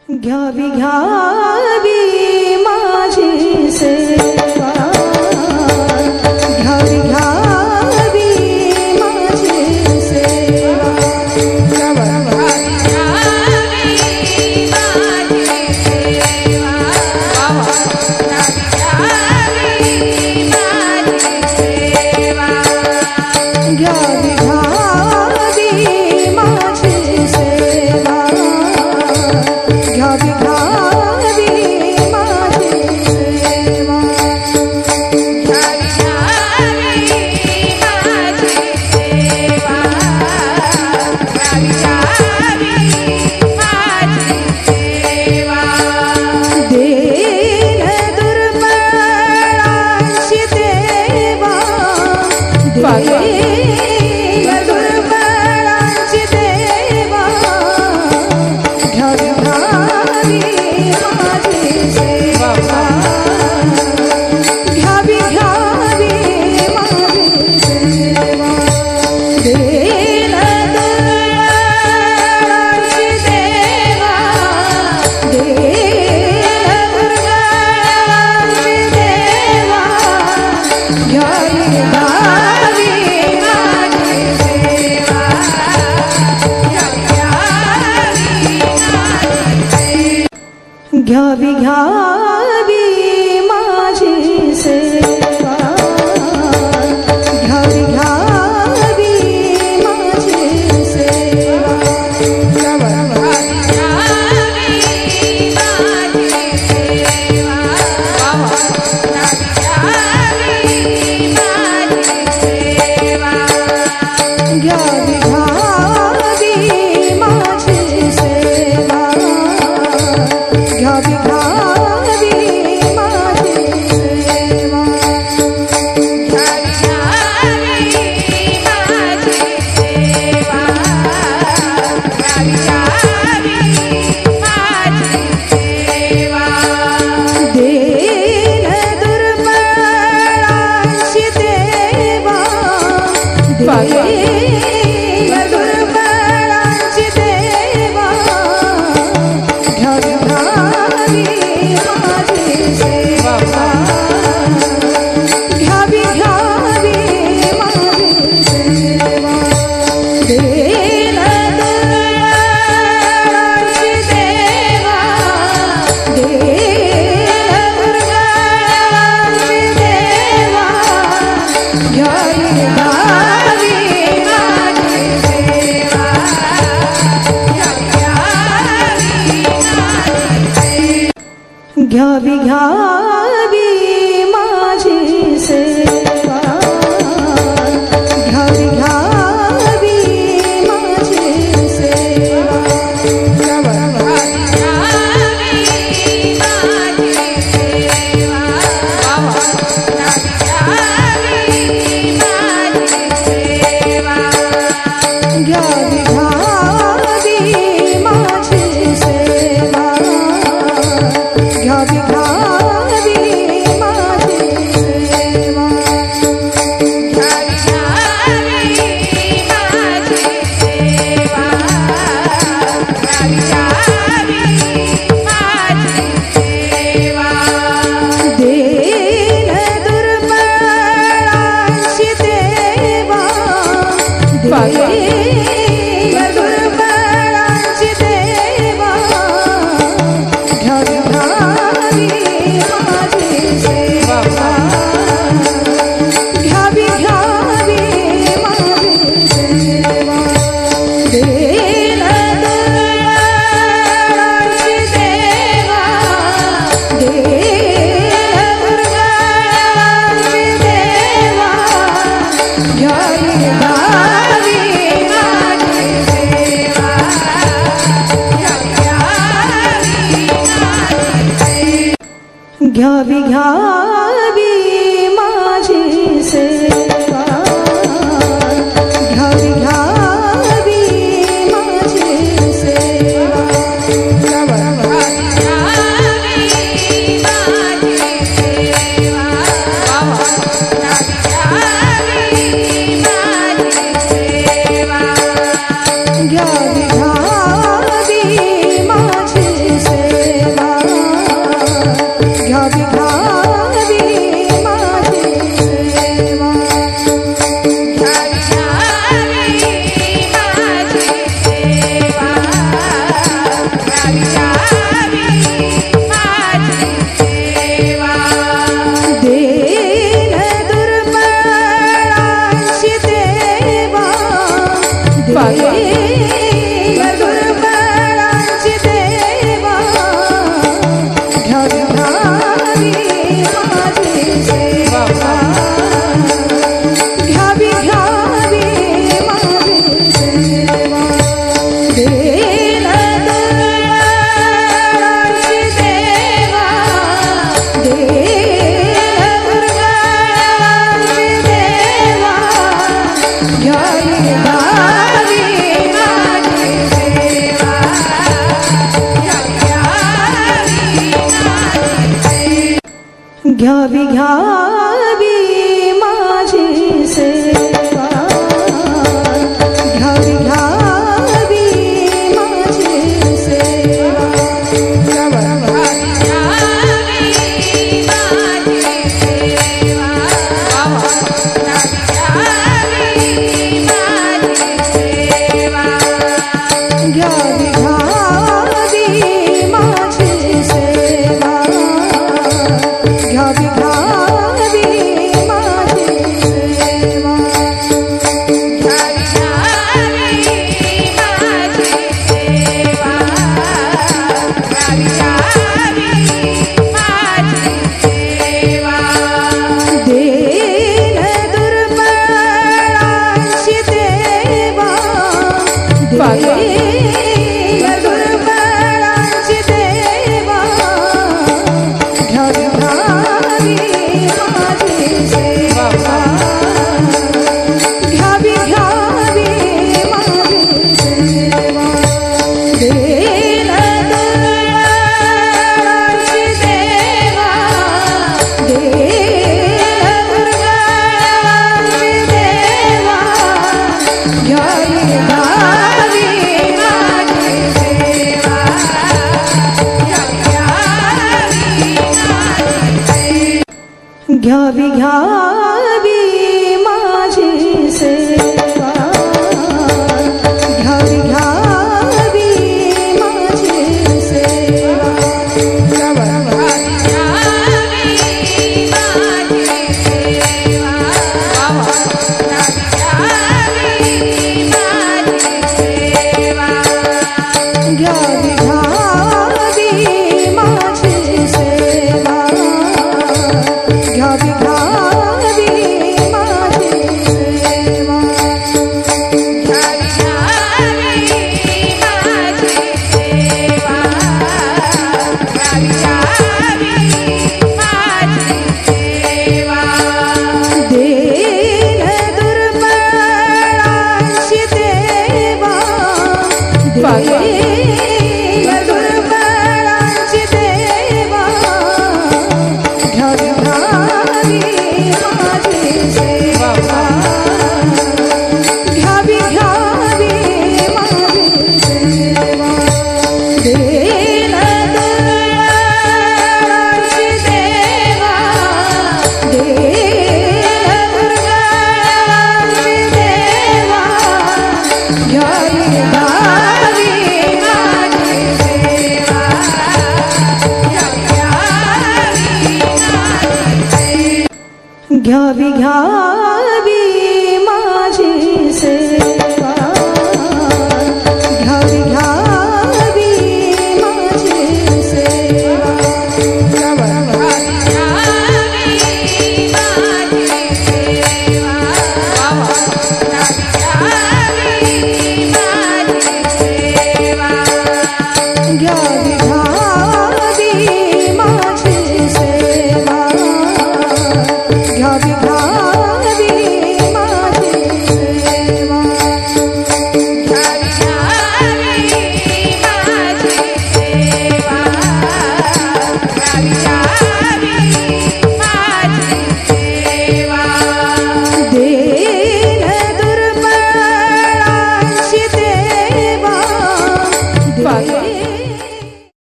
घ्यावी घ्यावी माझी सेवा, घ्यावी घ्यावी माझी सेवा, घ्यावी घ्यावी माझी सेवा, घ्यावी घ्यावी माझी सेवा, घ्यावी घ्यावी माझी सेवा, घ्यावी घ्यावी माझी सेवा, घ्यावी घ्यावी माझी सेवा, घ्यावी घ्यावी माझी सेवा, दीन दुर्बळांची देवा, दीन दुर्बळांची देवा, घ्यावी घ्यावी माझी सेवा, घ्यावी घ्यावी माझी सेवा, दीन दुर्बळांची देवा, दीन दुर्बळांची देवा, घ्यावी घ्यावी माझी सेवा, घ्यावी घ्यावी माझी सेवा, घ्यावी घ्यावी माझी सेवा, घ्यावी घ्यावी माझी सेवा, घ्यावी घ्यावी माझी सेवा, घ्यावी घ्यावी माझी सेवा, घ्यावी घ्यावी माझी सेवा, घ्यावी घ्यावी माझी सेवा, घ्यावी घ्यावी माझी सेवा, दीन दुर्बळांची देवा, दीन दुर्बळांची देवा, घ्यावी घ्यावी माझी सेवा, घ्यावी घ्यावी माझी सेवा, दीन दुर्बळांची देवा, दीन दुर्बळांची देवा, घ्यावी घ्यावी माझी सेवा, घ्यावी घ्यावी माझी सेवा, घ्यावी घ्यावी माझी सेवा, घ्यावी घ्यावी माझी सेवा, घ्यावी घ्यावी माझी सेवा, घ्यावी घ्यावी माझी सेवा, घ्यावी घ्यावी माझी सेवा, घ्यावी घ्यावी माझी सेवा, घ्यावी घ्यावी माझी सेवा, दीन दुर्बळांची देवा, दीन दुर्बळांची देवा, घ्यावी घ्यावी माझी सेवा, घ्यावी घ्यावी माझी सेवा, दीन दुर्बळांची देवा, दीन दुर्बळांची देवा, घ्यावी घ्यावी माझी सेवा, घ्यावी घ्यावी माझी सेवा, घ्यावी घ्यावी माझी सेवा, घ्यावी घ्यावी माझी सेवा, घ्यावी घ्यावी माझी सेवा, घ्यावी घ्यावी माझी सेवा, घ्यावी घ्यावी माझी सेवा दीन दुर्बळांची देवा दीन दुर्बळांची देवा घ्यावी घ्यावी माझी सेवा घ्यावी घ्यावी माझी सेवा दीन दुर्बळांची देवा दीन दुर्बळांची देवा घ्यावी घ्यावी माझी सेवा घ्यावी घ्यावी माझी सेवा घ्यावी घ्यावी माझी सेवा घ्यावी घ्यावी माझी सेवा घ्यावी घ्यावी माझी सेवा दीन दुर्बळांची देवा दीन दुर्बळांची देवा घ्यावी घ्यावी माझी सेवा घ्यावी घ्यावी माझी सेवा दीन दुर्बळांची देवा दीन दुर्बळांची देवा घ्यावी घ्यावी माझी सेवा घ्यावी घ्यावी माझी सेवा घ्यावी घ्यावी माझी सेवा घ्यावी घ्यावी माझी सेवा घ्यावी घ्यावी माझी सेवा दीन दुर्बळांची देवा दीन दुर्बळांची देवा घ्यावी घ्यावी माझी सेवा घ्यावी घ्यावी माझी सेवा दीन दुर्बळांची देवा दीन दुर्बळांची देवा घ्यावी घ्यावी माझी सेवा घ्यावी घ्यावी